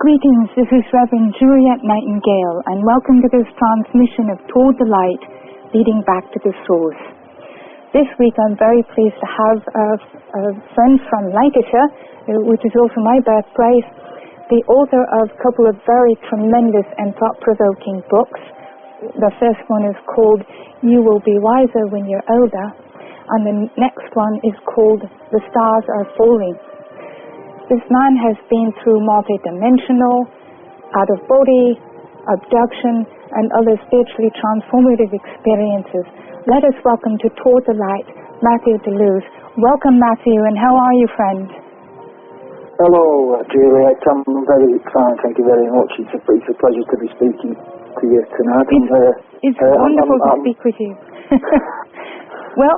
Greetings, this is Reverend Juliet Nightingale, and welcome to this transmission of Toward the Light, leading back to the source. This week I'm very pleased to have a friend from Lancashire, which is also my birthplace, the author of a couple of very tremendous and thought-provoking books. The first one is called You Will Be Wiser When You're Older, and the next one is called The Stars Are Falling. This man has been through multidimensional, out-of-body, abduction, and other spiritually transformative experiences. Let us welcome to Toward the Light, Matthew Delooze. Welcome, Matthew, and how are you, friend? Hello, Juliet. I'm very fine, thank you very much. It's a pleasure to be speaking to you tonight. It's wonderful to speak with you. Well,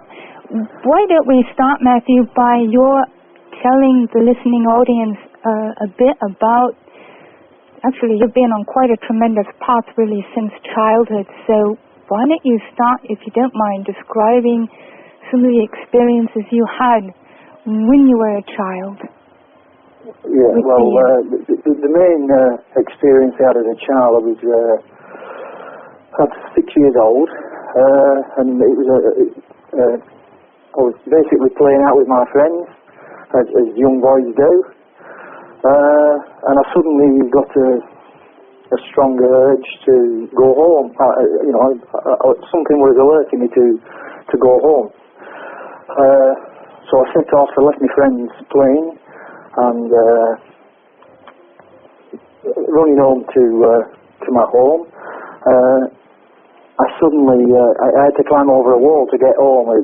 why don't we start, Matthew, by your telling the listening audience a bit about, actually you've been on quite a tremendous path really since childhood, so why don't you start, if you don't mind, describing some of the experiences you had when you were a child? Yeah, well, the main experience I had as a child, I was 6 years old, and it was I was basically playing out with my friends, as young boys do, and I suddenly got a stronger urge to go home. Something was alerting me to go home. So I set off, I left my friends playing, and running home to my home. I suddenly I had to climb over a wall to get home.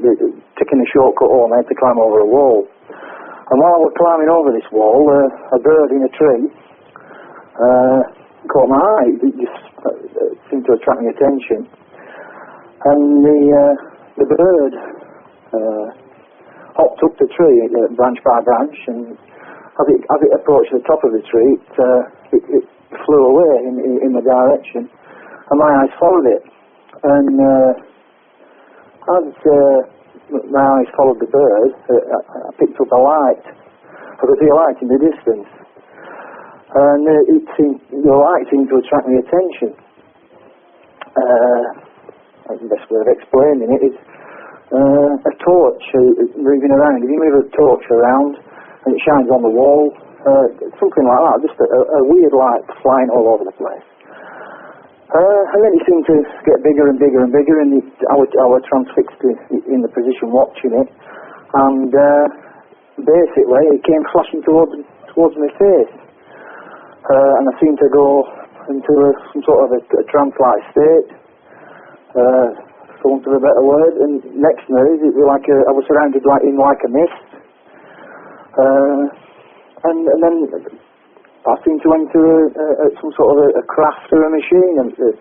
Taking a shortcut home, I had to climb over a wall. And while I was climbing over this wall, a bird in a tree caught my eye. It just seemed to attract my attention. And the bird hopped up the tree, branch by branch, and as it approached the top of the tree, it flew away in the direction, and my eyes followed it. And as my eyes followed the bird, I picked up a light. I could see a light in the distance, and the light seemed to attract my attention. The best way of explaining it is a torch moving around. If you move a torch around and it shines on the wall, something like that, just a weird light flying all over the place. And then it seemed to get bigger and bigger and bigger, and I was transfixed in the position watching it, and basically it came flashing towards my face, and I seemed to go into some sort of a trance-like state, for want of a better word, and next minute it was like I was surrounded in a mist, and then I seemed to enter some sort of a craft or a machine. And as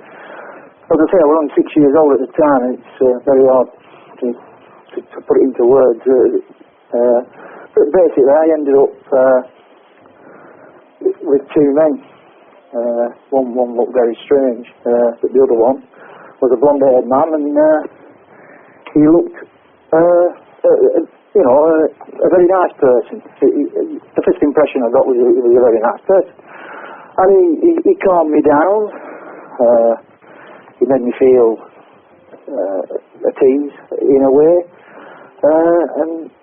I say, I was only 6 years old at the time, and it's very hard to put it into words. But basically, I ended up with two men. One looked very strange, but the other one was a blonde-haired man, and he looked a very nice person. The first impression I got was he was a very nice person. And he calmed me down. He made me feel at ease in a way. And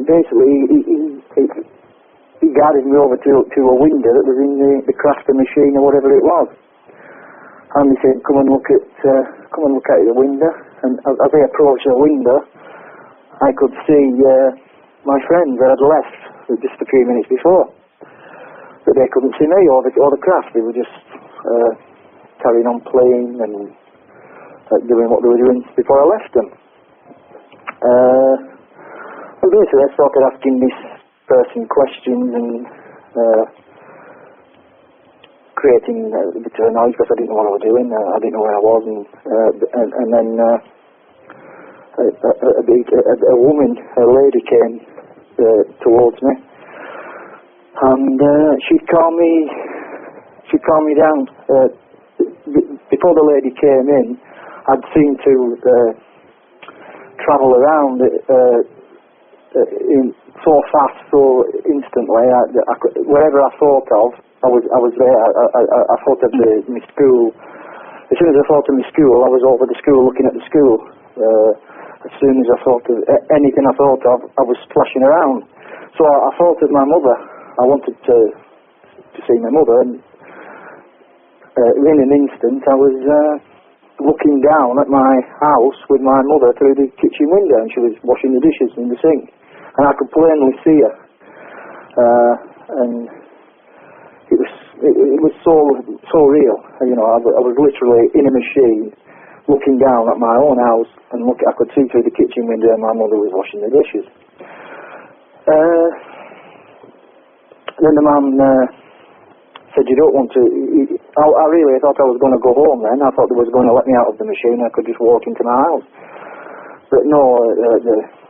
basically he guided me over to a window that was in the crafter machine or whatever it was. And he said, come and look at the window. And as I approached the window, I could see my friends that had left just a few minutes before, but they couldn't see me or the craft. They were just carrying on playing and doing what they were doing before I left them. Well, basically I started asking this person questions and creating a bit of a noise because I didn't know what I was doing. I didn't know where I was, and then a woman, a lady came towards me, and she calmed me down. Before the lady came in, I'd seemed to travel around so fast, so instantly. Wherever I thought of, I was there. I thought of my school. As soon as I thought of my school, I was over the school looking at the school. As soon as I thought of anything I thought of, I was splashing around. So I thought of my mother. I wanted to see my mother, and in an instant I was looking down at my house with my mother through the kitchen window, and she was washing the dishes in the sink, and I could plainly see her. And it was so real. You know, I was literally in a machine, looking down at my own house, and I could see through the kitchen window, and my mother was washing the dishes. Then the man said, "You don't want to." I really thought I was going to go home then. I thought they was going to let me out of the machine. I could just walk into my house. But no,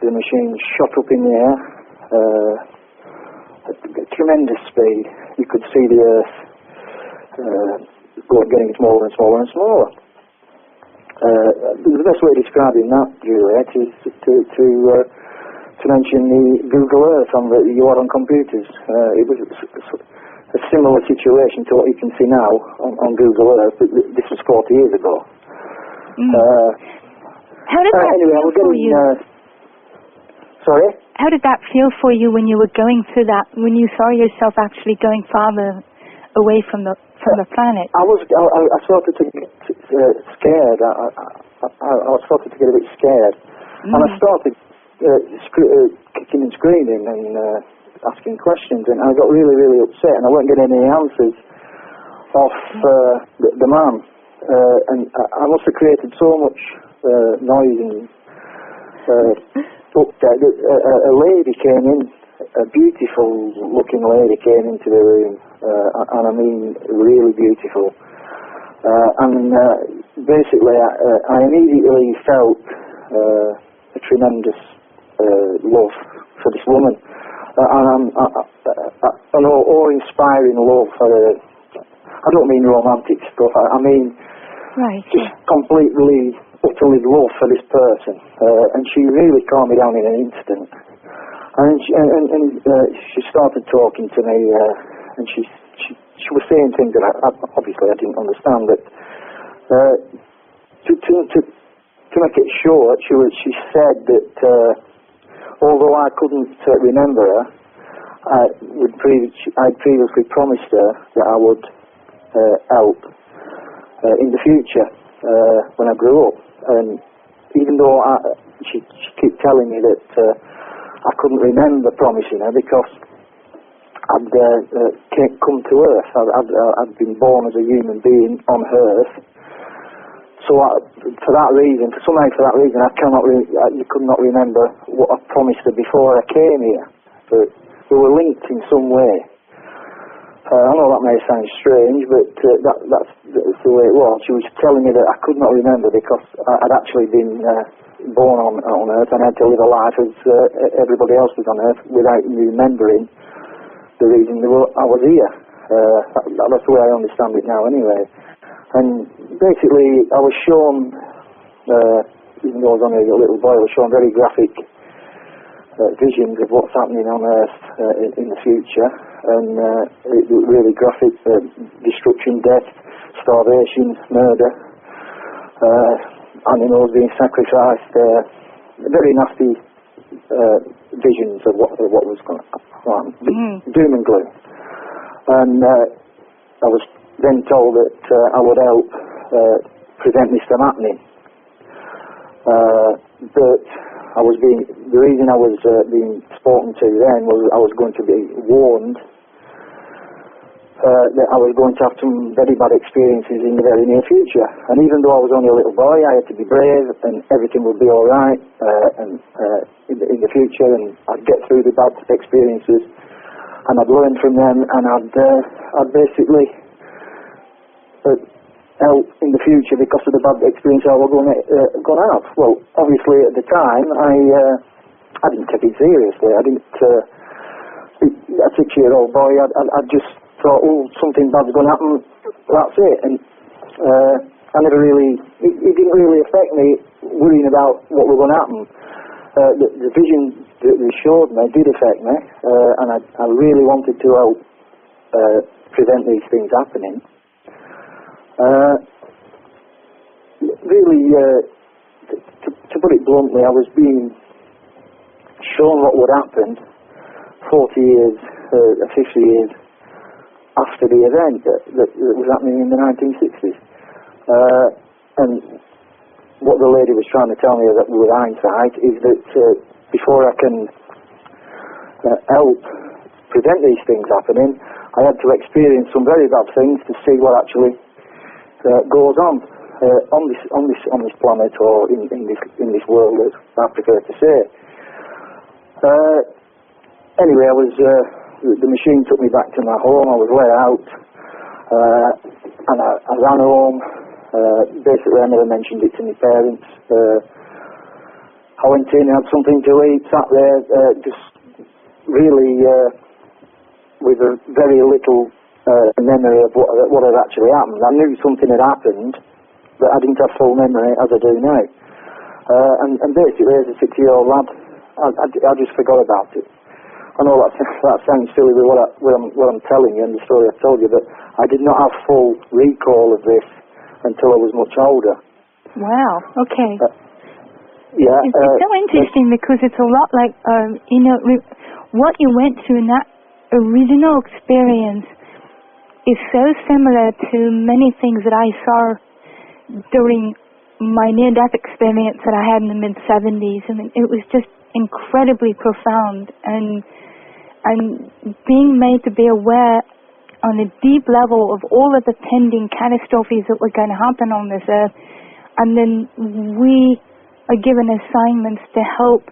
the machine shot up in the air at tremendous speed. You could see the earth getting smaller and smaller and smaller. The best way of describing that, Juliet, is to mention the Google Earth you are on computers. It was a similar situation to what you can see now on Google Earth, but this was 40 years ago. How did that feel for you? Sorry? How did that feel for you when you were going through that, when you saw yourself actually going farther away from the planet? I started to get scared. I started to get a bit scared. And I started kicking and screaming and asking questions, and I got really, really upset, and I wasn't getting any answers off the man. And I must have created so much noise and upset that a lady came in, a beautiful looking lady came into the room, and I mean really beautiful. And basically I immediately felt a tremendous love for this woman, and an awe-inspiring love for her. I don't mean romantic stuff, I mean just completely, utterly love for this person, and she really calmed me down in an instant. And she started talking to me, and she was saying things that obviously I didn't understand, but to make it short, she said that although I couldn't remember her, I'd previously promised her that I would help in the future when I grew up. And even though she kept telling me that I couldn't remember promising her because I'd come to Earth, I'd been born as a human being on Earth. So for that reason, I could not remember what I promised her before I came here. But we were linked in some way. I know that may sound strange, but that's the way it was. She was telling me that I could not remember because I'd actually been born on Earth, and I had to live a life as everybody else was on Earth without remembering the reason I was here. That's the way I understand it now anyway. And basically I was shown, even though I was only a little boy, I was shown very graphic visions of what's happening on Earth in the future, and really graphic destruction, death, starvation, murder, animals being sacrificed, very nasty visions of what was going to happen, doom and gloom. And I was then told that I would help prevent this from happening. But the reason I was being spoken to then was I was going to be warned that I was going to have some very bad experiences in the very near future. And even though I was only a little boy, I had to be brave, and everything would be all right in the future, and I'd get through the bad experiences, and I'd learn from them, and I'd basically help in the future because of the bad experience I was going to have. Well, obviously at the time I didn't take it seriously. I didn't. A 6-year-old boy, I just thought, oh, something bad's going to happen. That's it. And I never really. It didn't really affect me worrying about what was going to happen. The vision that they showed me did affect me, and I really wanted to help prevent these things happening. Really, to put it bluntly, I was being shown what would happen 40 years, 50 years after the event that was happening in the 1960s. And what the lady was trying to tell me with hindsight is that before I can help prevent these things happening, I had to experience some very bad things to see what actually goes on this planet, or in this world, as I prefer to say. Anyway, the machine took me back to my home. I was let out, and I ran home. Basically, I never mentioned it to my parents. I went in, had something to eat, sat there, just really with a very little memory of what had actually happened. I knew something had happened, but I didn't have full memory as I do now. And basically, as a 6-year-old lad, I just forgot about it. I know that sounds silly with what I'm telling you and the story I've told you, but I did not have full recall of this until I was much older. Wow, okay. Yeah. It's so interesting because it's a lot like, what you went through in that original experience is so similar to many things that I saw during my near-death experience that I had in the mid-70s. I mean, it was just incredibly profound, and being made to be aware on a deep level of all of the pending catastrophes that were going to happen on this earth, and then we are given assignments to help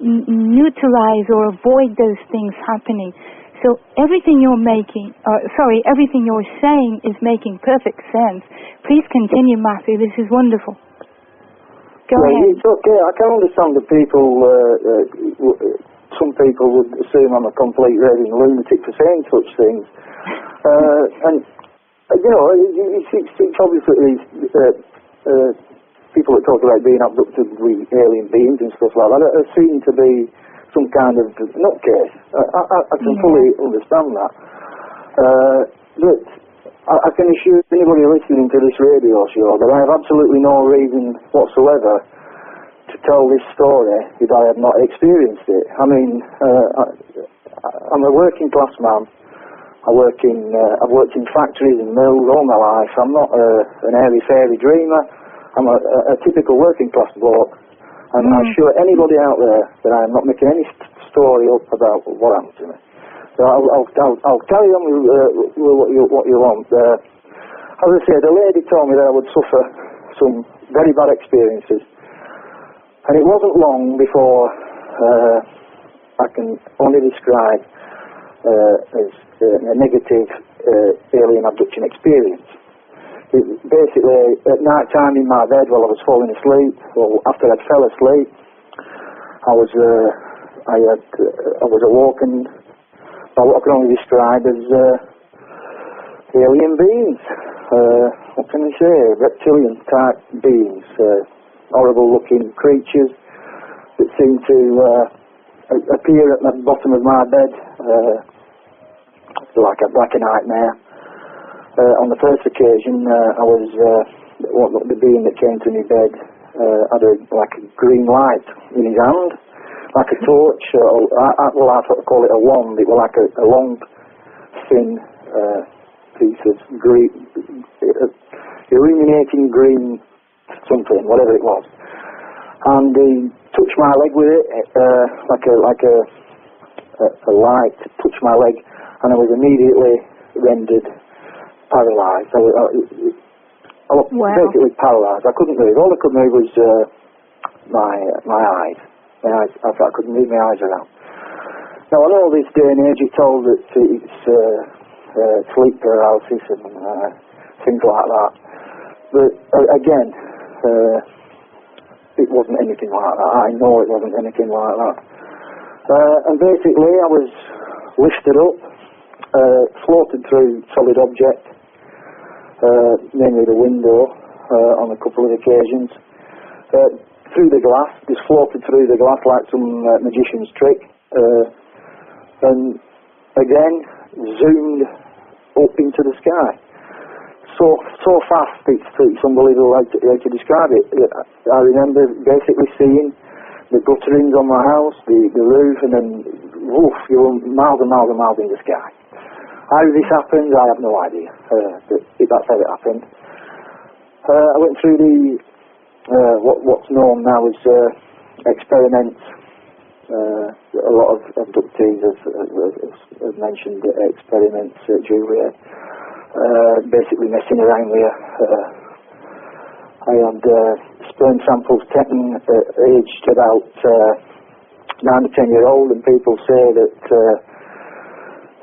neutralize or avoid those things happening. So everything you're everything you're saying is making perfect sense. Please continue, Matthew. This is wonderful. Go ahead. It's okay. I can understand that some people would assume I'm a complete raving lunatic for saying such things. And, it's obviously people that talk about being abducted with alien beings and stuff like that seem to be some kind of nutcase. I can fully understand that. But I can assure anybody listening to this radio show that I have absolutely no reason whatsoever to tell this story if I have not experienced it. I mean, I'm a working class man. I've worked in factories and mills all my life. I'm not an airy-fairy dreamer. I'm a typical working class bloke. And I assure anybody out there that I'm not making any story up about what happened to me. So I'll carry on with what you want. As I said, the lady told me that I would suffer some very bad experiences. And it wasn't long before I can only describe as a negative alien abduction experience. Basically, at night time in my bed while I was falling asleep, or after I'd fell asleep, I was awoken by what I can only describe as alien beings. What can I say? Reptilian type beings, horrible looking creatures that seem to appear at the bottom of my bed like a nightmare. On the first occasion, the being that came to my bed had like a green light in his hand, like a torch. I call it a wand. It was like a long, thin piece of green, illuminating green something, whatever it was. And he touched my leg with it, like a light touched my leg, and I was immediately rendered paralysed. I was basically paralysed. I couldn't move. All I could move was my eyes. I couldn't move my eyes around. Now, I know this day and age you're told that it's sleep paralysis and things like that. But again, it wasn't anything like that. I know it wasn't anything like that. And basically, I was lifted up, floated through solid object, mainly the window on a couple of occasions, through the glass, just floated through the glass like some magician's trick, and again zoomed up into the sky. So fast, it's unbelievable how to describe it. I remember basically seeing the gutterings on my house, the roof, and then woof, you were miles and miles and miles in the sky. How this happened, I have no idea. That's how it happened. I went through the what's known now as experiments. A lot of abductees have mentioned experiments, Juliet. Basically messing around with I had sperm samples taken aged about 9 or 10 year old, and people say that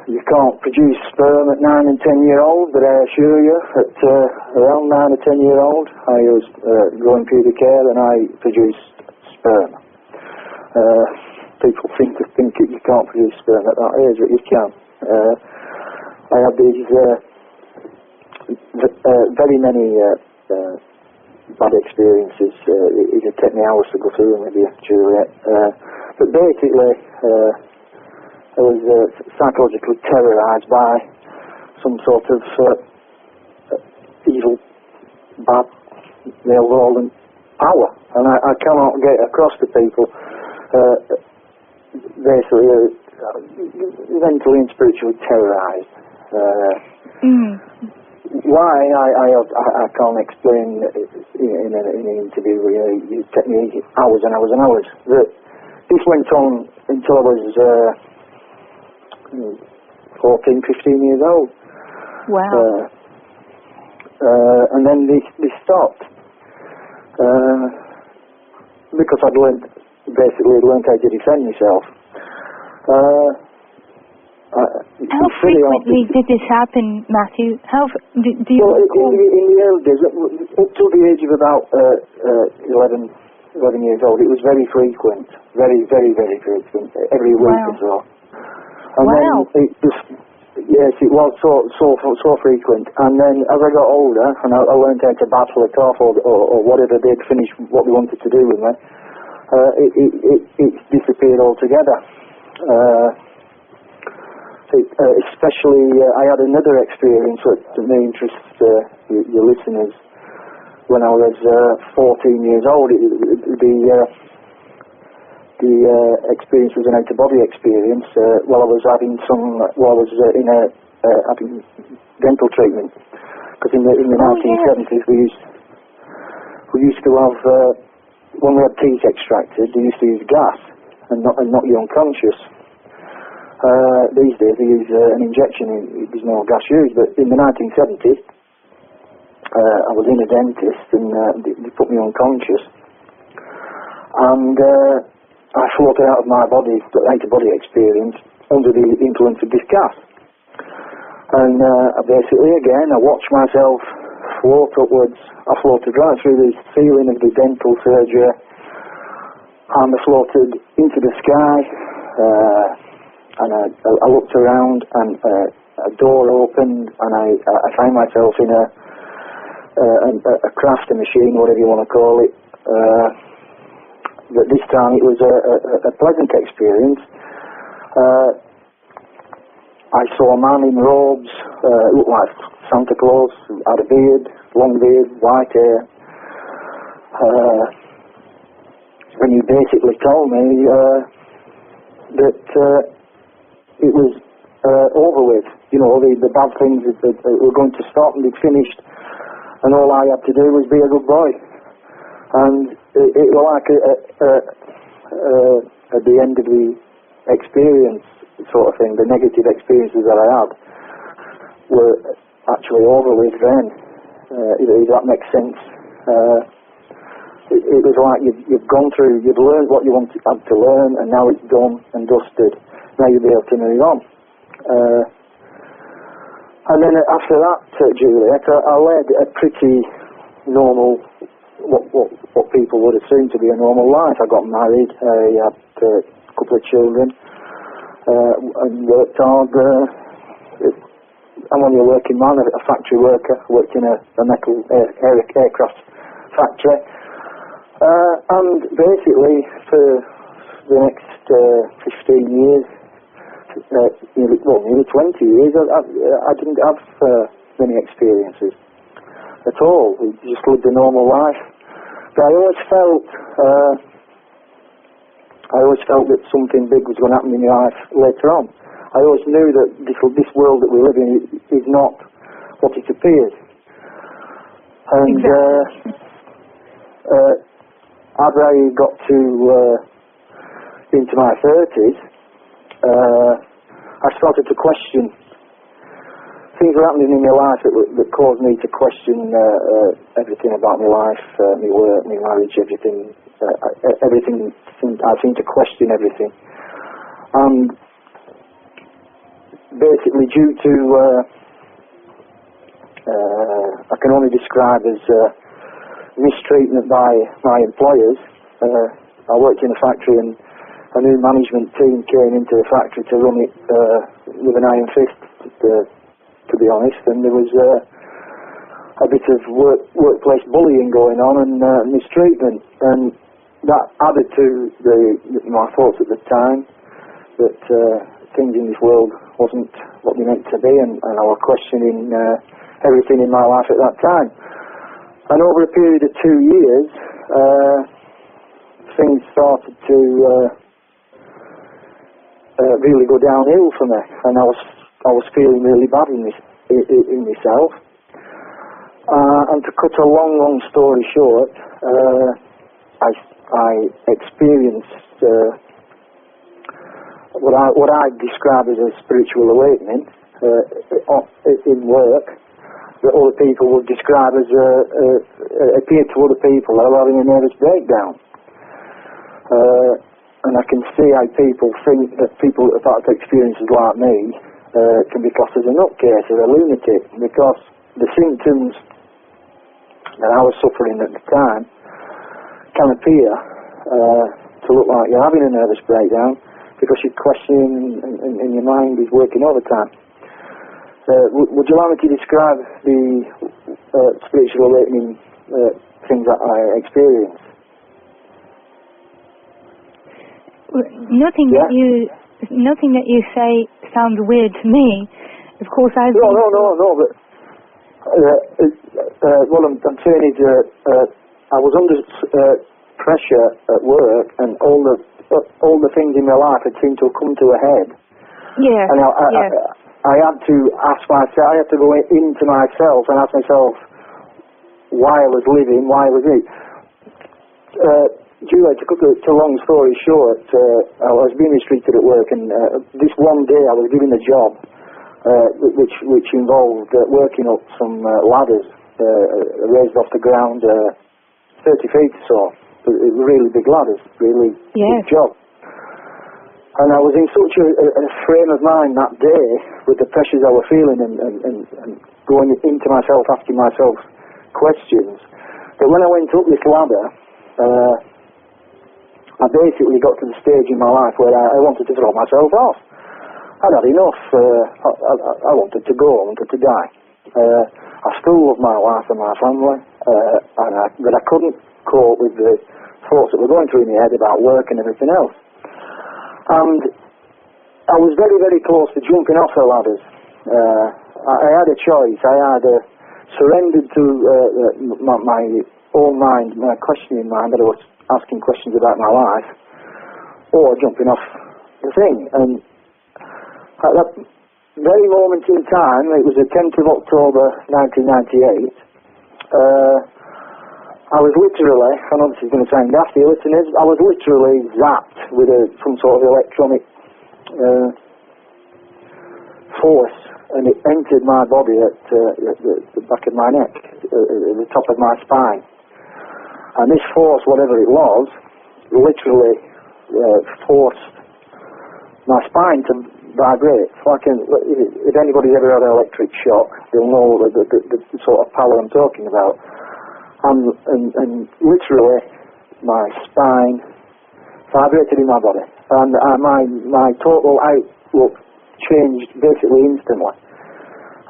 you can't produce sperm at 9 and 10 year old, but I assure you at around 9 or 10 year old I was growing pubic hair and I produced sperm. People think that you can't produce sperm at that age, but you can. I had these very many bad experiences. It would take me hours to go through them with you, Juliet. But basically, I was psychologically terrorised by some sort of evil, bad, malevolent power, and I cannot get across to people. Basically, mentally and spiritually terrorised. Why I can't explain in an interview. You take me hours and hours and hours. This went on until I was 14, 15 years old. Wow. And then this stopped because I'd learned how to defend myself. How frequently did this happen, Matthew? Do you recall? In the early days, up to the age of about 11 years old, it was very frequent. Very, very, very frequent. Every week or so. And then it was so frequent. And then as I got older, and I learned how to battle it off, or whatever they'd finish what they wanted to do with me, it disappeared altogether. Especially, I had another experience that may interest your listeners. When I was 14 years old, the experience was an out-of-body experience. While I was having having dental treatment, because in the 1970s we used to have when we had teeth extracted, they used to use gas and knock you unconscious. These days they use an injection. There's no gas used, but in the 1970s I was in a dentist and they put me unconscious, and I floated out of my body, out-of-body experience, under the influence of this gas. And basically again I watched myself float upwards. I floated right through the ceiling of the dental surgery, and I floated into the sky. And I looked around, and a door opened, and I found myself in a crafter machine, whatever you want to call it. But this time it was a pleasant experience. I saw a man in robes, looked like Santa Claus, had a beard, long beard, white hair. And he basically told me that it was over with. You know, the bad things that were going to stop, and they'd finished, and all I had to do was be a good boy. And it was like at the end of the experience, sort of thing, the negative experiences that I had were actually over with then. If that makes sense. It was like you've gone through, you've learned what you had to learn, and now it's done and dusted. Now you'll be able to move on. And then after that, Juliet, I led a pretty normal, what people would assume to be a normal life. I got married, I had a couple of children, and worked hard. I'm only a working man, a factory worker, worked in a metal aircraft factory. And basically, for the next 15 years, nearly 20 years, I didn't have many experiences at all. We just lived a normal life. But I always felt that something big was going to happen in my life later on. I always knew that this world that we live in is not what it appears. And exactly. as I got into my 30s, I started to question things were happening in my life that caused me to question everything about my life, my work, my marriage, everything. Everything. I seemed to question everything, and basically due to I can only describe as mistreatment by my employers. I worked in a factory, and a new management team came into the factory to run it with an iron fist, to be honest, and there was a bit of workplace bullying going on and mistreatment, and that added to my thoughts at the time that things in this world wasn't what they meant to be, and I was questioning everything in my life at that time. And over a period of 2 years, things started to really go downhill for me, and I was feeling really bad in myself. And to cut a long story short, I experienced what I describe as a spiritual awakening in work, that other people would describe as appeared to other people that are having a nervous breakdown. And I can see how people think that people that have had experiences like me can be classed as a nutcase or a lunatic, because the symptoms that I was suffering at the time can appear to look like you're having a nervous breakdown because you're questioning and your mind is working overtime. Would you like me to describe the spiritual awakening things that I experienced? Nothing that you say sounds weird to me. Of course, I no. But what I'm saying is, I was under pressure at work, and all the things in my life had seemed to have come to a head. Yeah. And I had to ask myself. I had to go into myself and ask myself why I was living, why I was it. Juliet, to cut a long story short, I was being mistreated at work, and this one day I was given a job which involved working up some ladders raised off the ground 30 feet or so. Really big ladders, really big job. And I was in such a frame of mind that day with the pressures I was feeling and going into myself, asking myself questions, that when I went up this ladder, I basically got to the stage in my life where I wanted to throw myself off. I'd had enough. I wanted to go. I wanted to die. I still love my wife and my family, but I couldn't cope with the thoughts that were going through my head about work and everything else. And I was very, very close to jumping off the ladders. I had a choice. I either surrendered to my own mind, my questioning mind, that I was asking questions about my life, or jumping off the thing. And at that very moment in time, it was the 10th of October 1998, I was literally, I know this is going to sound nasty, listeners, I was literally zapped with some sort of electronic force, and it entered my body at the back of my neck, at the top of my spine. And this force, whatever it was, literally forced my spine to vibrate. Like if anybody's ever had an electric shock, they'll know the sort of power I'm talking about. And literally, my spine vibrated in my body, and my total outlook changed basically instantly.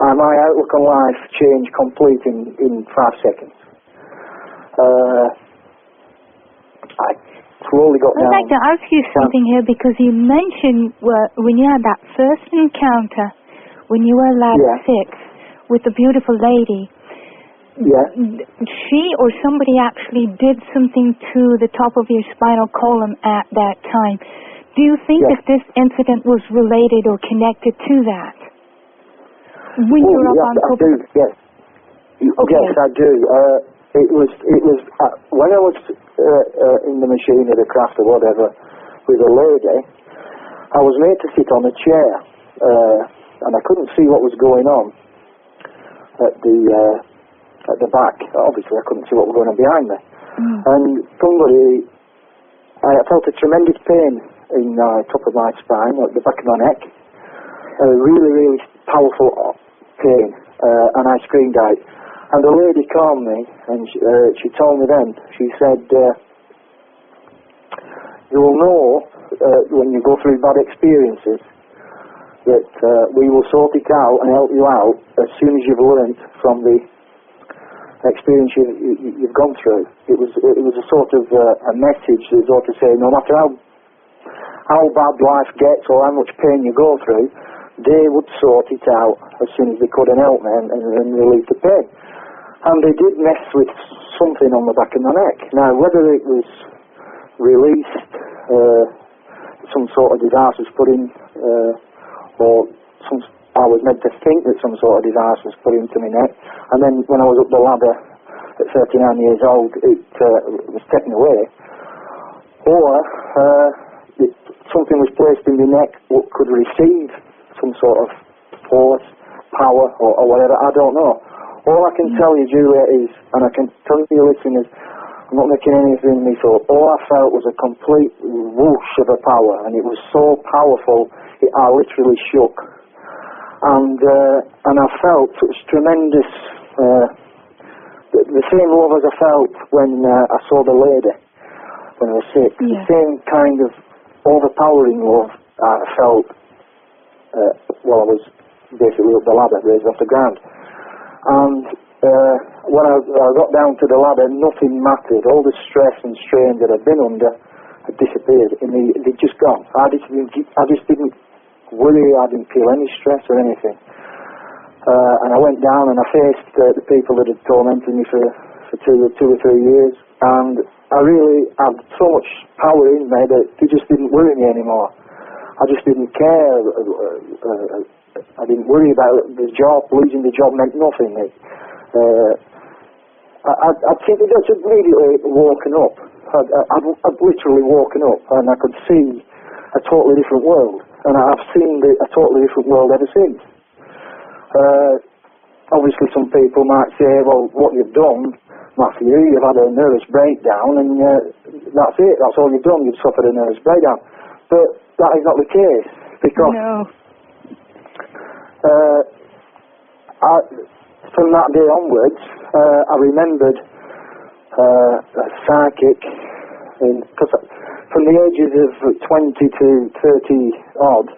And my outlook on life changed complete in 5 seconds. I slowly got down. I'd like to ask you something here, because you mentioned when you had that first encounter, when you were lab 6 with the beautiful lady. Yeah. She or somebody actually did something to the top of your spinal column at that time. Do you think that this incident was related or connected to that? When you were up on top of... Yes. Okay. Yes, I do. It was when I was in the machine or the craft or whatever with a lady, I was made to sit on a chair, and I couldn't see what was going on at the back. Obviously, I couldn't see what was going on behind me. And I felt a tremendous pain in the top of my spine, at the back of my neck, a really, really powerful pain, and I screamed out. And the lady calmed me, and she told me then, she said, you will know when you go through bad experiences that we will sort it out and help you out as soon as you've learned from the experience you've gone through. It was a sort of a message that was to say, no matter how bad life gets or how much pain you go through, they would sort it out as soon as they could and help me and relieve the pain. And they did mess with something on the back of my neck. Now, whether it was released, some sort of device was put in, or I was meant to think that some sort of device was put into my neck, and then when I was up the ladder at 39 years old, it was taken away, or something was placed in my neck that could receive some sort of force, power, or whatever, I don't know. All I can tell you, Juliet, is, and I can tell you listeners, I'm not making anything me thought, all I felt was a complete whoosh of a power, and it was so powerful, I literally shook. And I felt such tremendous, the same love as I felt when I saw the lady, when I was sick. The same kind of overpowering love I felt while I was basically up the ladder, raised off the ground. And when I got down to the ladder, nothing mattered. All the stress and strain that I'd been under had disappeared, and they'd just gone. I just didn't worry, I didn't feel any stress or anything. And I went down and I faced the people that had tormented me for 2 or 3 years, and I really had so much power in me that they just didn't worry me anymore. I just didn't care. I didn't worry about the job. Losing the job meant nothing. I'd simply just immediately woken up. I'd literally woken up, and I could see a totally different world. And I've seen a totally different world ever since. Obviously, some people might say, well, what you've done, Matthew, you've had a nervous breakdown, and that's it. That's all you've done. You've suffered a nervous breakdown. But that is not the case, because... No. From that day onwards, I remembered a psychic, because from the ages of 20 to 30 odd,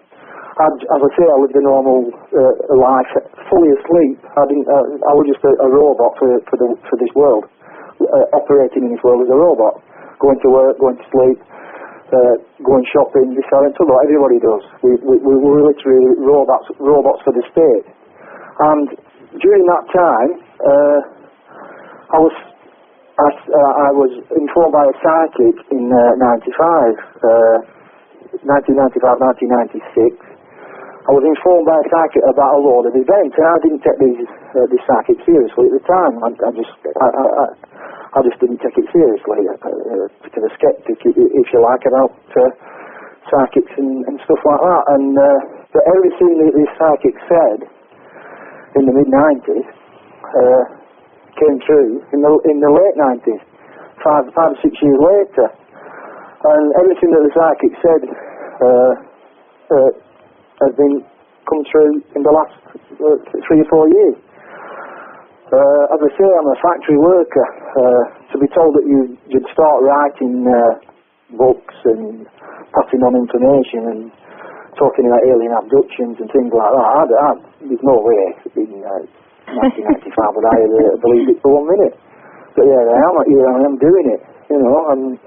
as I say, I lived a normal life, fully asleep. I was just a robot for this world, operating in this world as a robot, going to work, going to sleep, going shopping, deciding to what everybody does. We were literally robots for the state. And during that time, I was informed by a psychic in 1996. I was informed by a psychic about a load of events, and I didn't take this psychic seriously at the time. I just didn't take it seriously, to the skeptic, if you like, about psychics and stuff like that. And but everything that this psychic said in the mid-90s came true in the late 90s, 5 or 6 years later. And everything that the psychic said has come true in the last 3 or 4 years. As I say, I'm a factory worker. To be told that you'd start writing books and passing on information and talking about alien abductions and things like that, there's no way in 1995 would I believe it for 1 minute. But yeah, I am doing it, you know, and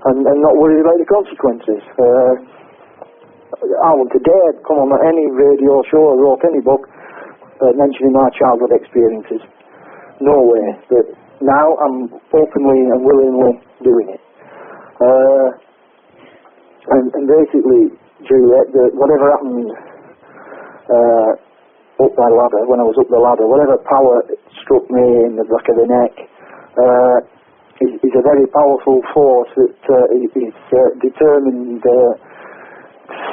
and not worry about the consequences. I wouldn't dare come on any radio show or wrote any book mentioning my childhood experiences. No way. But now I'm openly and willingly doing it. And basically, Juliet, whatever happened up that ladder, when I was up the ladder, whatever power struck me in the back of the neck, is a very powerful force that is determined to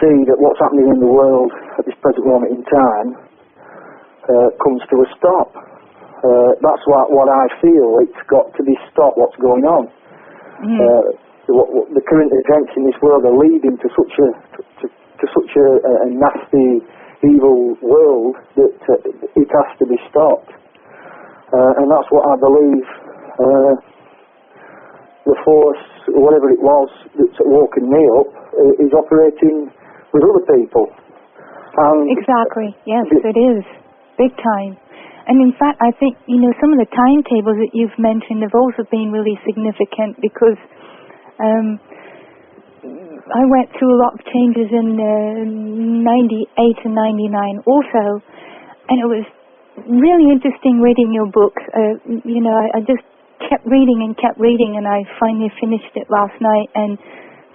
see that what's happening in the world at this present moment in time comes to a stop. That's what I feel. It's got to be stopped, what's going on. The current events in this world are leading to such a nasty, evil world that it has to be stopped. And that's what I believe the force, whatever it was that's woken me up, is operating with other people. And exactly, yes, it is. Big time. And in fact, I think, some of the timetables that you've mentioned have also been really significant because I went through a lot of changes in 98 and 99 also, and it was really interesting reading your books. I just kept reading, and I finally finished it last night. And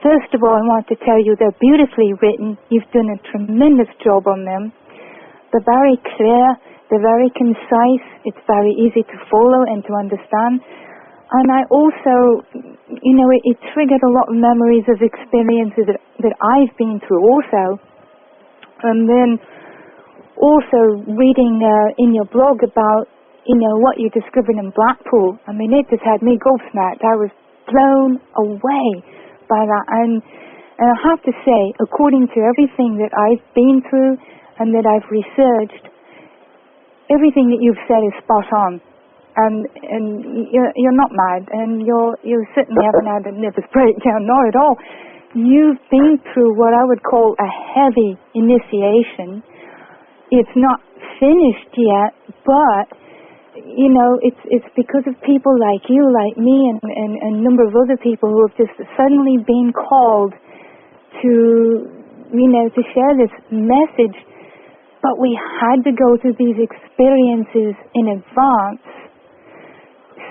first of all, I want to tell you they're beautifully written. You've done a tremendous job on them. They're very clear, they're very concise, it's very easy to follow and to understand. And I also, it triggered a lot of memories of experiences that I've been through also. And then also reading in your blog about, what you discovered in Blackpool. I mean, it just had me gobsmacked. I was blown away by that. And I have to say, according to everything that I've been through and that I've researched, everything that you've said is spot on. And you're not mad, and you certainly haven't had a nervous breakdown, not at all. You've been through what I would call a heavy initiation. It's not finished yet, but it's because of people like you, like me, and a number of other people who have just suddenly been called to share this message. But we had to go through these experiences in advance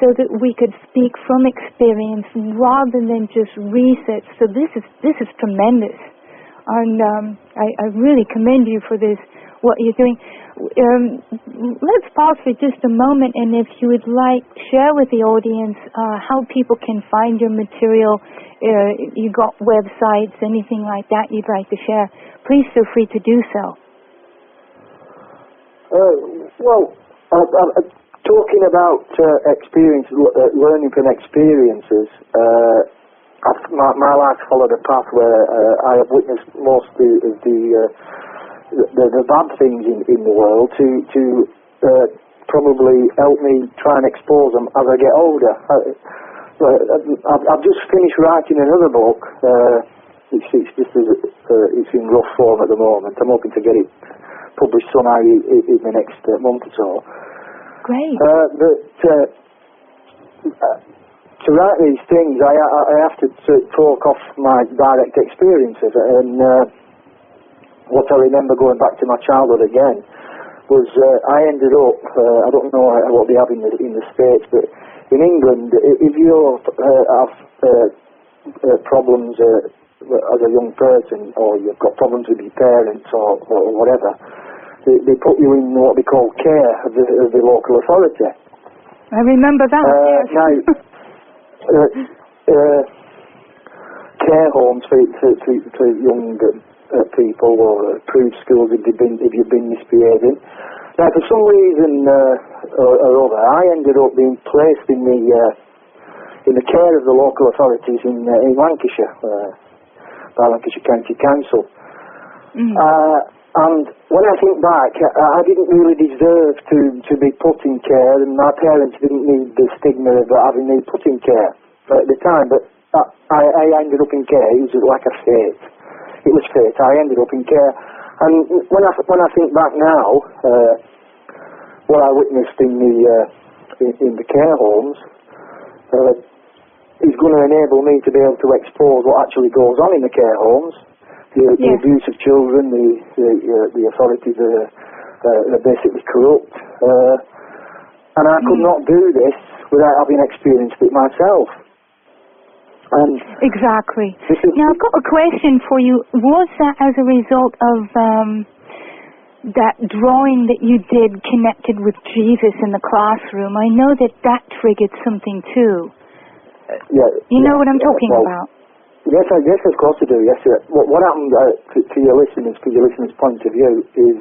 so that we could speak from experience rather than just research. So this is tremendous, and I really commend you for this, what you're doing. Let's pause for just a moment, and if you would like, share with the audience how people can find your material. You got websites, anything like that you'd like to share, please feel free to do so. Talking about experience, learning from experiences, my life followed a path where I have witnessed most of the bad things in the world to probably help me try and expose them as I get older. I've just finished writing another book. It's in rough form at the moment. I'm hoping to get it published somehow in the next month or so. Great. To write these things, I have to talk off my direct experiences, and what I remember going back to my childhood again was I ended up, I don't know what they have in the States, but in England, if you have problems as a young person, or you've got problems with your parents or whatever, they put you in what they call care of the local authority. I remember that, yes. Now, care homes for young people, or approved schools if you've been misbehaving. Now, for some reason or other, I ended up being placed in the care of the local authorities in Lancashire, by Lancashire County Council. And when I think back, I didn't really deserve to be put in care, and my parents didn't need the stigma of having me put in care at the time, but I ended up in care. It was like a fate. It was fate. I ended up in care. And when I think back now, what I witnessed in the care homes, is going to enable me to be able to expose what actually goes on in the care homes, the abuse of children, the authorities are basically corrupt, and I could not do this without having experienced it myself. And exactly. Now I've got a question for you. Was that as a result of that drawing that you did connected with Jesus in the classroom? I know that triggered something too. You know what I'm talking about? Yes, of course I do. Yes, what happened to your listeners' point of view is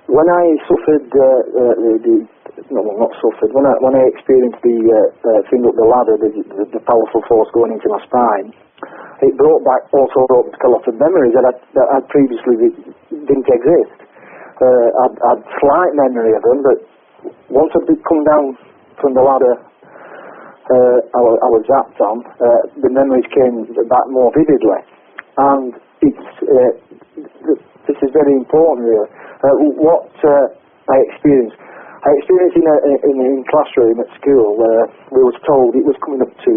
when I suffered when I experienced the thing up the ladder, the powerful force going into my spine, it brought back a lot of memories that I previously didn't exist. I'd slight memory of them, but once I'd come down from the ladder I was zapped on, the memories came back more vividly. And this is very important here. What I experienced in classroom at school, we was told it was coming up to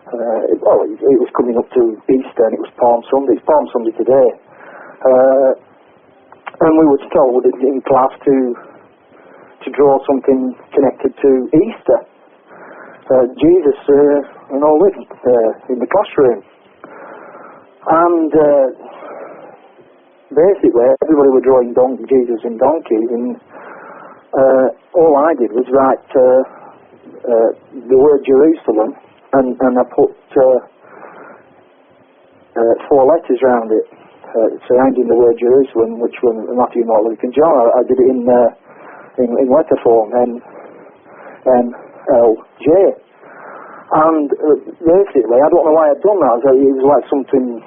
it was coming up to Easter, and it was Palm Sunday. It's Palm Sunday today, and we was told in class to draw something connected to Easter. Jesus and all this in the classroom, and basically everybody were drawing Jesus and donkeys, and all I did was write the word Jerusalem, and I put 4 letters around it, surrounding the word Jerusalem, which were Matthew, Mark, Luke and John. I did it in letter form, N-L-J. And basically, I don't know why I'd done that. It was like something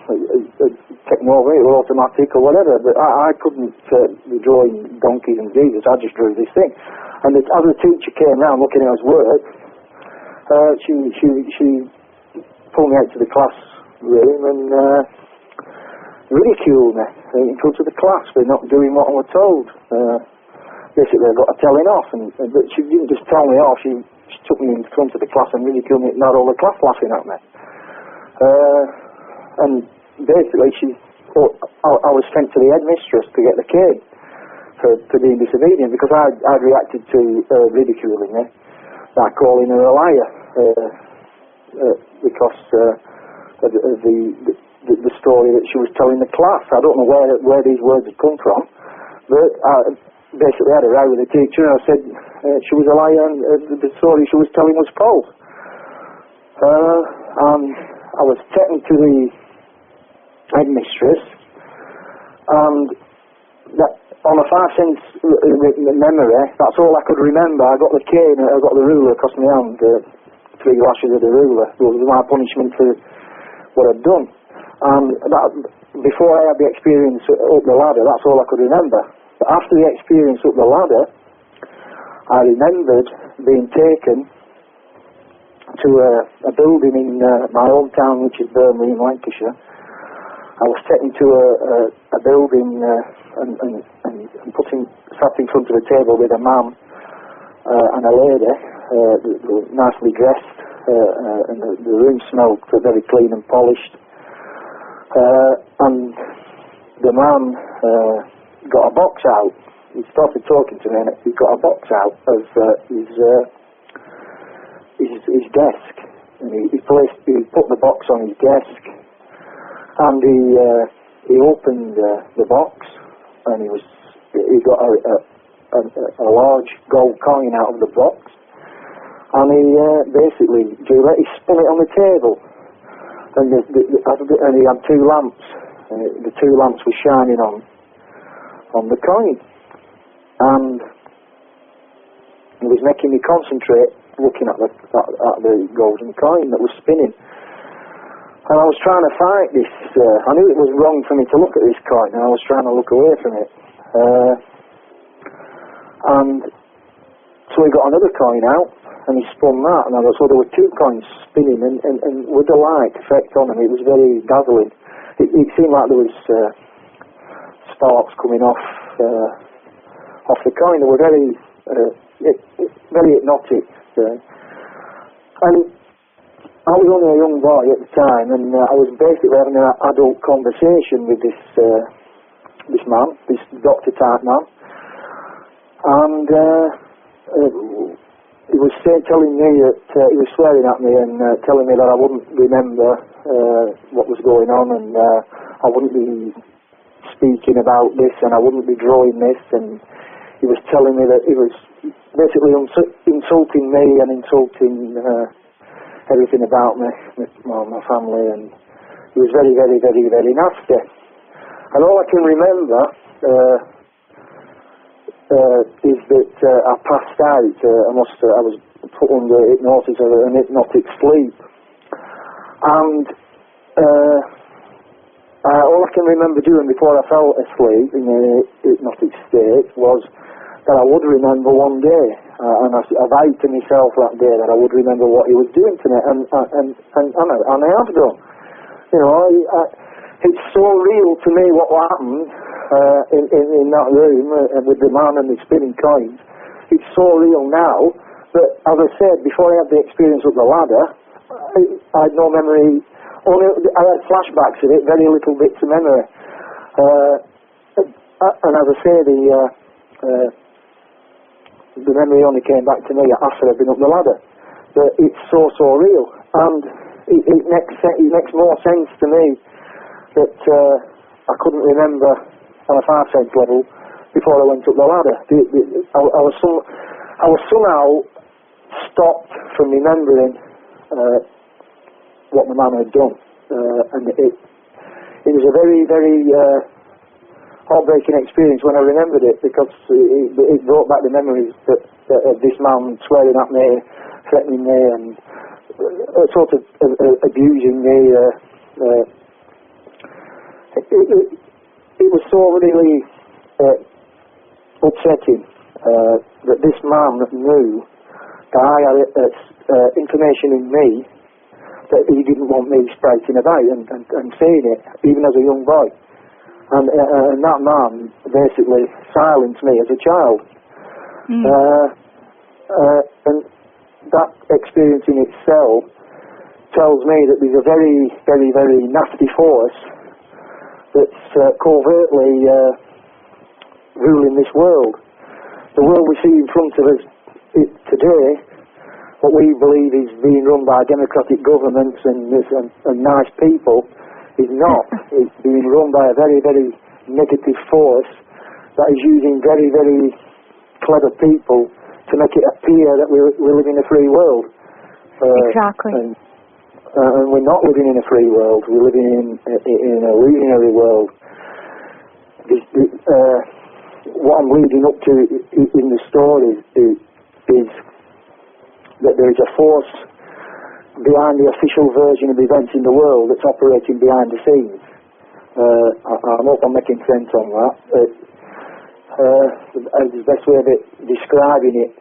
technology or automatic or whatever, but I couldn't be drawing donkeys and Jesus. I just drew this thing. And as the teacher came round looking at his work, she pulled me out to the classroom and ridiculed me in front of the class for not doing what I was told. Basically, I got a telling off, but she didn't just tell me off. She took me in front of the class and ridiculed me, not all the class laughing at me. And basically, she thought I was sent to the headmistress to get the cane for being disobedient, because I'd reacted to ridiculing me by calling her a liar because of the story that she was telling the class. I don't know where these words had come from, but I basically had a row with the teacher, and I said she was a liar and the story she was telling was false. And I was taken to the headmistress, and that, on a 5 cents memory, that's all I could remember. I got the cane, I got the ruler across my hand, 3 lashes of the ruler. It was my punishment for what I'd done. And before I had the experience up the ladder, that's all I could remember. But after the experience up the ladder, I remembered being taken to a building in my hometown, which is Birmingham in Lancashire. I was taken to a building and sat in front of a table with a man and a lady, nicely dressed, and the room smelled very clean and polished. And the man got a box out. He started talking to me, and he got a box out of his desk, and he put the box on his desk, and he opened the box, and he got a large gold coin out of the box, and he basically he spun it on the table, and he had 2 lamps, and the 2 lamps were shining on the coin, and it was making me concentrate looking at the golden coin that was spinning. And I was trying to fight this. I knew it was wrong for me to look at this coin, and I was trying to look away from it. And so he got another coin out, and he spun that, and so there were 2 coins spinning, and with the light effect on them, it was very dazzling. It seemed like there was sparks coming off the coin. They were very hypnotic, And I was only a young boy at the time, and I was basically having an adult conversation with this man, this doctor type man, and he was telling me that he was swearing at me and telling me that I wouldn't remember what was going on, and I wouldn't be speaking about this, and I wouldn't be drawing this, and he was telling me that he was basically insulting me and insulting everything about me, my family, and he was very, very, very, very nasty. And all I can remember is that I passed out. I was put under hypnosis or an hypnotic sleep, and all I can remember doing before I fell asleep in a hypnotic state was that I would remember one day, and I vowed to myself that day that I would remember what he was doing to me, and I have done. You know, it's so real to me what happened in that room with the man and the spinning coins. It's so real now, but as I said, before I had the experience up the ladder, I had no memory. Only I had flashbacks of it, very little bits of memory. And as I say, the memory only came back to me after I'd been up the ladder. But it's so real, and it makes more sense to me that I couldn't remember on a 5 sense level before I went up the ladder. I was somehow stopped from remembering what the man had done, and it was a very, very heartbreaking experience when I remembered it, because it brought back the memories of this man swearing at me, threatening me, and sort of abusing me. It was so really upsetting that this man knew that I had information in me that he didn't want me sprouting about and saying it, even as a young boy. And that man basically silenced me as a child. And that experience in itself tells me that there's a very, very, very nasty force that's covertly ruling this world. The world we see in front of us today, what we believe is being run by democratic governments and nice people, is not. It's being run by a very, very negative force that is using very, very clever people to make it appear that we live in a free world. Exactly. And we're not living in a free world. We're living in an illusionary world. What I'm leading up to in the story is that there is a force behind the official version of events in the world that's operating behind the scenes. I hope I'm making sense on that. The best way of describing it,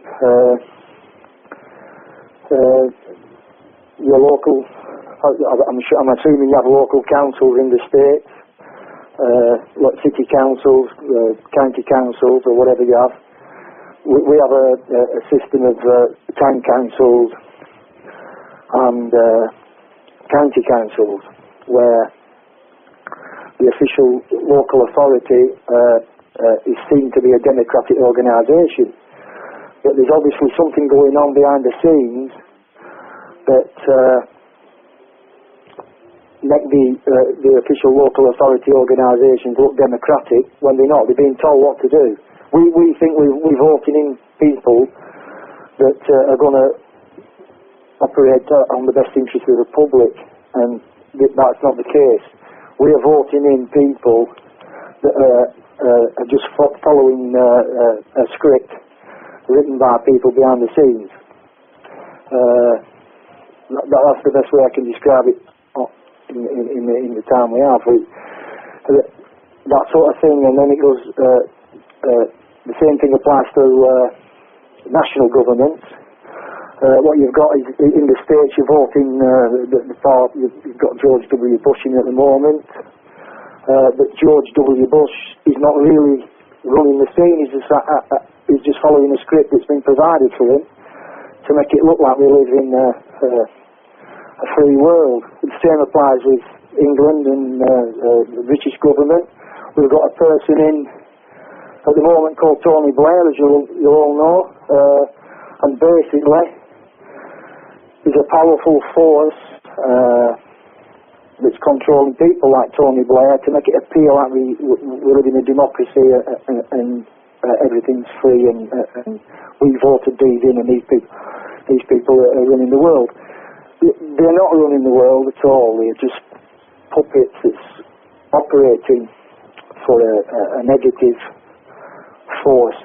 your local, I'm assuming you have local councils in the States, like city councils, county councils, or whatever you have. We have a system of town councils and county councils, where the official local authority is seen to be a democratic organisation. But there's obviously something going on behind the scenes that make the official local authority organisations look democratic when they're not. They're being told what to do. We think we're voting in people that are going to operate on the best interest of the public, and that's not the case. We are voting in people that are just following a script written by people behind the scenes. That's the best way I can describe it in the time we have. That sort of thing, and then it goes, the same thing applies to national governments. What you've got is, in the States, you're voting you've got George W. Bush in at the moment, but George W. Bush is not really running the scene. He's just following a script that's been provided for him to make it look like we live in a free world. The same applies with England and the British government. We've got a person in at the moment called Tony Blair, as you all know, and basically he's a powerful force that's controlling people like Tony Blair to make it appear like we live in a democracy and everything's free and we voted these in and these people are running the world. They're not running the world at all. They're just puppets that's operating for a negative force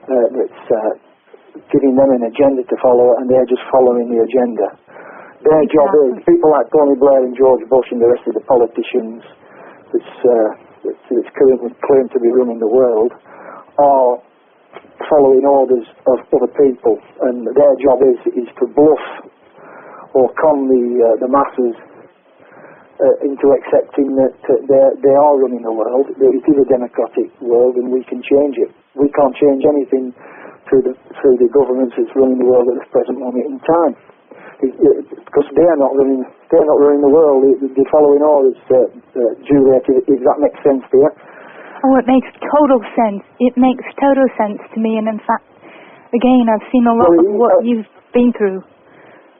that's giving them an agenda to follow, and they're just following the agenda. Their job is, people like Tony Blair and George Bush and the rest of the politicians that's currently claimed to be running the world are following orders of other people, and their job is to bluff or con the masses into accepting that they are running the world, that it is a democratic world and we can change it. We can't change anything through the governments that's running the world at this present moment in time. Because they're not running the world, they're following orders, Juliet, if that makes sense to you. Oh, it makes total sense. It makes total sense to me, and in fact, again, I've seen a lot of what you've been through.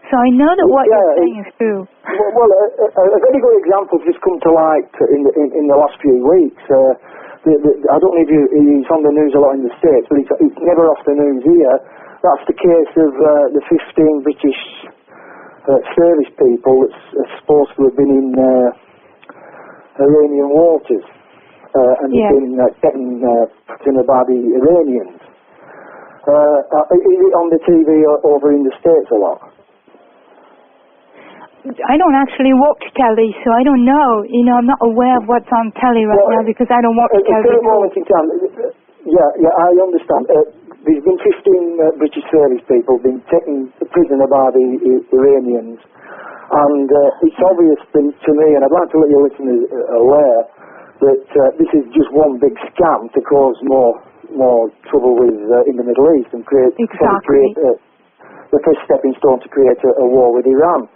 So I know that what you're saying is true. Well, a very good example has just come to light in the last few weeks. I don't know if it's on the news a lot in the States, but it's never off the news here. That's the case of the 15 British service people that's supposed to have been in Iranian waters and they've been getting put by the Iranians. Is it on the TV over in the States a lot? I don't actually watch telly, so I don't know. You know, I'm not aware of what's on telly right now because I don't watch telly. At the moment in time, I understand. There's been 15 British service people been taken prisoner by the Iranians, and it's obvious to me, and I'd like to let your listeners aware, that this is just one big scam to cause more trouble with in the Middle East and create the first stepping stone to create a war with Iran.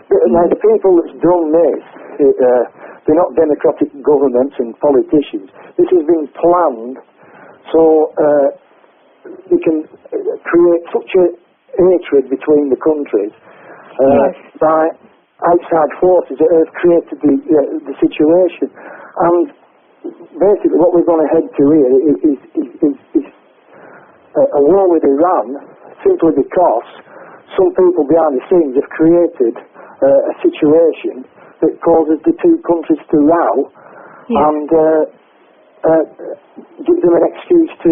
Now, the people that's done this, they're not democratic governments and politicians. This has been planned so they can create such a hatred between the countries by outside forces that have created the situation. And basically what we're going to head to here is a war with Iran, simply because some people behind the scenes have created a situation that causes the two countries to row and gives them an excuse to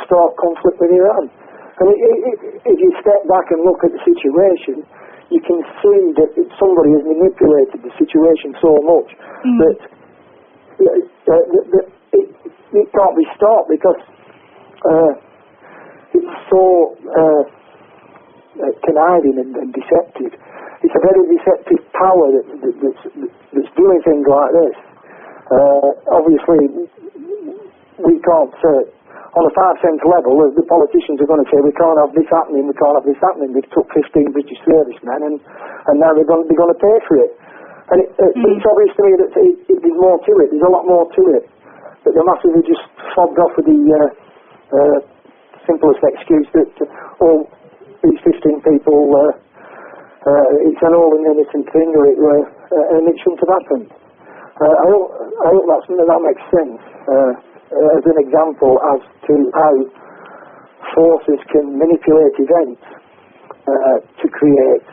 start conflict with Iran. And if you step back and look at the situation, you can see that somebody has manipulated the situation so much that it can't be stopped because it's so conniving and deceptive. It's a very deceptive power that's doing things like this. Obviously, we can't, on a 5 cent level, the politicians are going to say, we can't have this happening, we can't have this happening. They've took 15 British servicemen and now they're going to pay for it. And it's obvious to me that there's more to it, there's a lot more to it. But the masses are just fobbed off with the simplest excuse that all these 15 people, it's an all an innocent thing, and it shouldn't have happened. I hope that makes sense as an example as to how forces can manipulate events to create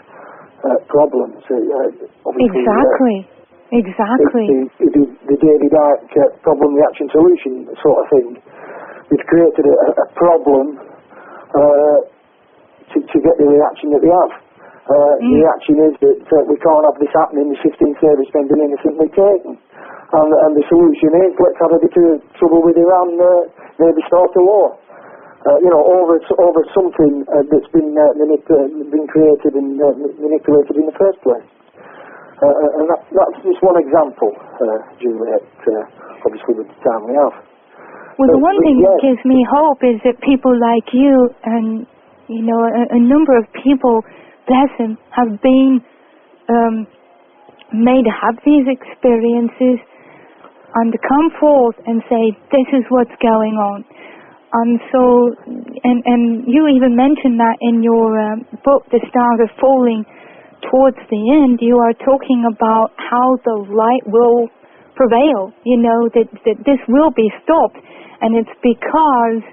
problems. Exactly. The David Icke problem, reaction, solution sort of thing. They've created a problem to get the reaction that they have. The reaction is that we can't have this happening, the 15 servicemen been innocently taken. And the solution is, let's have a bit of trouble with Iran, maybe start a war. Over something that's been created and manipulated in the first place. And that's just one example, Juliet, obviously with the time we have. Well, the one thing that gives me hope is that people like you and You know, a number of people, bless them, have been made to have these experiences and to come forth and say, this is what's going on. And so, and you even mentioned that in your book, The Stars Are Falling, towards the end, you are talking about how the light will prevail, you know, that this will be stopped. And it's because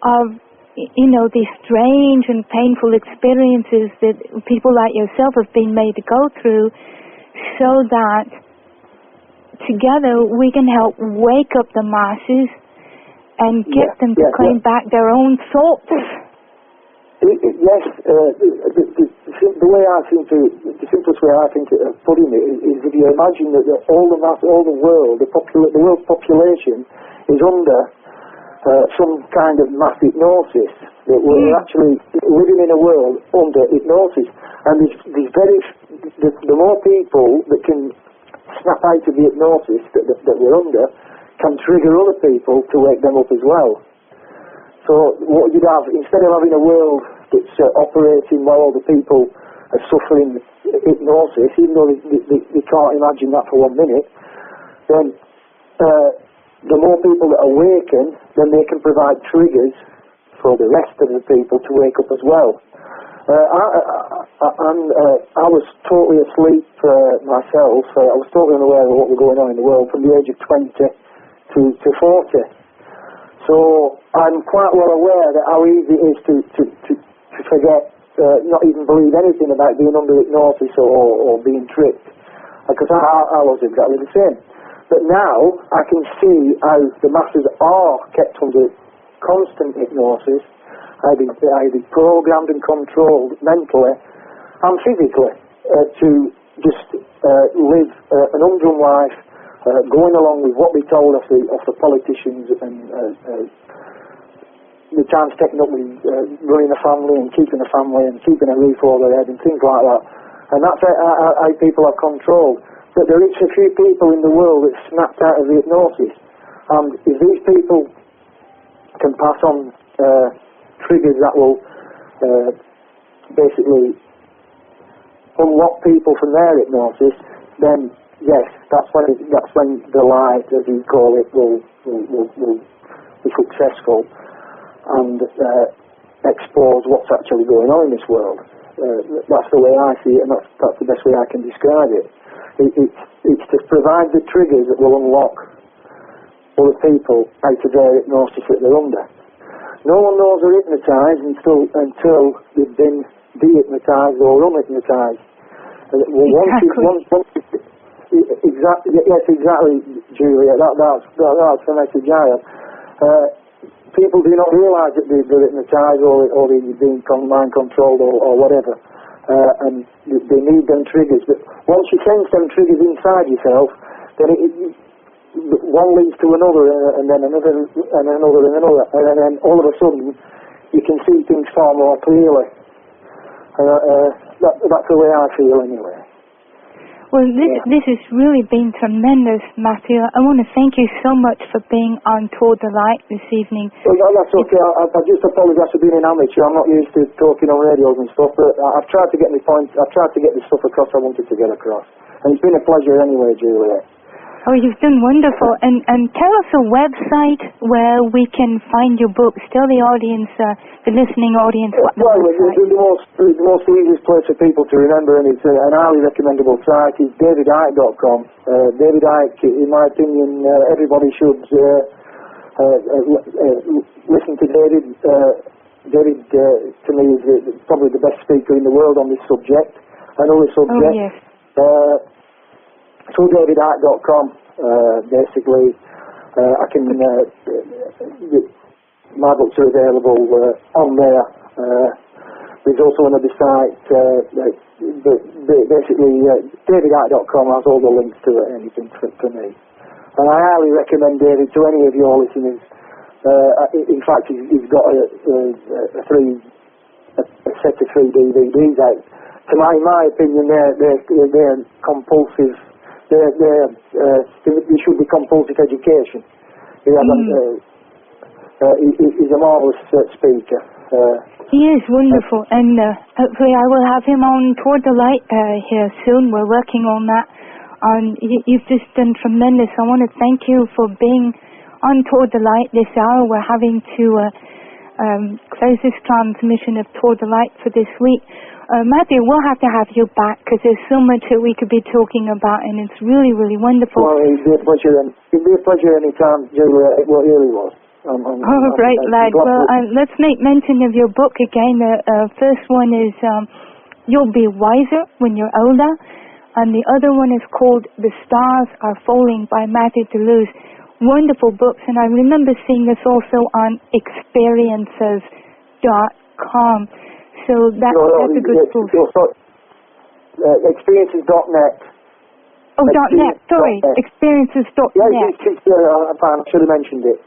of, you know, these strange and painful experiences that people like yourself have been made to go through, so that together we can help wake up the masses and get them to claim back their own thoughts. Yes, the way I think the simplest way I think of putting it is if you imagine that all the world, the world's population is under some kind of mass hypnosis, that we're actually living in a world under hypnosis, and the more people that can snap out of the hypnosis that we're under can trigger other people to wake them up as well. So what you'd have, instead of having a world that's operating while all the people are suffering hypnosis, even though they can't imagine that for 1 minute, then the more people that awaken, then they can provide triggers for the rest of the people to wake up as well. I was totally asleep myself. I was totally unaware of what was going on in the world from the age of 20 to 40. So I'm quite well aware that how easy it is to forget, not even believe anything about being under hypnosis or being tricked, because I was exactly the same. But now I can see how the masses are kept under constant hypnosis, how they're programmed and controlled mentally and physically to just live an humdrum life, going along with what we told of the politicians and the times taken up with running a family and keeping a roof over their head and things like that. And that's how people are controlled. But there is a few people in the world that snapped out of the hypnosis. And if these people can pass on triggers that will basically unlock people from their hypnosis, then yes, that's when the light, as you call it, will be successful and expose what's actually going on in this world. That's the way I see it, and that's the best way I can describe it. It's to provide the triggers that will unlock other people out of their hypnosis that they're under. No one knows they're hypnotised until they've been de-hypnotised or unhypnotised. Exactly, Juliet. That's the message I have. People do not realise that they're hypnotised or they're being mind controlled or whatever, and they need them triggers. But once you sense them triggers inside yourself, then one leads to another, and then another, and another, and another, and then all of a sudden you can see things far more clearly. That's the way I feel, anyway. Well, this has really been tremendous, Matthew. I want to thank you so much for being on Toward the Light this evening. Well, that's okay. I just apologise for being an amateur. I'm not used to talking on radios and stuff, but I've tried to get my point. I've tried to get the stuff across I wanted to get across. And it's been a pleasure anyway, Juliet. Oh, you've done wonderful. And tell us a website where we can find your book. Tell the audience, the listening audience, what the website is. The most easiest place for people to remember, and it's an highly recommendable site, is davidicke.com. David Icke, in my opinion, everybody should listen to David. David, to me, is probably the best speaker in the world on this subject. I know this subject. Oh, yes. Through davidicke.com, basically, I can, my books are available on there. There's also another site, basically, davidicke.com has all the links to it, anything for me. And I highly recommend David to any of your listeners. In fact, he's got a set of 3 DVDs out. To my opinion, they're compulsive. They should be compulsive education. He's a marvellous speaker. He is wonderful, and hopefully I will have him on Toward the Light here soon. We're working on that. You've just done tremendous. I want to thank you for being on Toward the Light this hour. We're having to close this transmission of Toward the Light for this week. Matthew, we'll have to have you back because there's so much that we could be talking about, and it's really, really wonderful. Well, it'd be a pleasure. It'd be a pleasure any time, Juliet. It really was. Great, lad. Well, let's make mention of your book again. The first one is You'll Be Wiser When You're Older, and the other one is called The Stars Are Falling by Matthew Delooze. Wonderful books, and I remember seeing this also on experiences.com. So that's a good source. Experiences.net. Oh, .net, sorry. Experiences.net. Yeah, I should have mentioned it.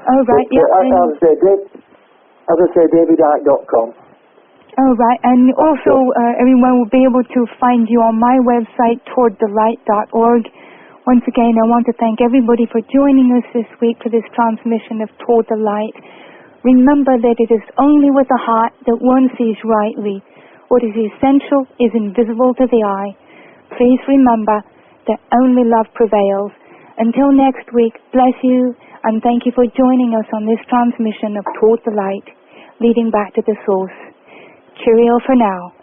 Oh, right, yeah. As I say, davidike.com. Oh, right, and also everyone will be able to find you on my website, towardthelight.org. Once again, I want to thank everybody for joining us this week for this transmission of Toward the Light. Remember that it is only with the heart that one sees rightly. What is essential is invisible to the eye. Please remember that only love prevails. Until next week, bless you, and thank you for joining us on this transmission of Toward the Light, leading back to the source. Cheerio for now.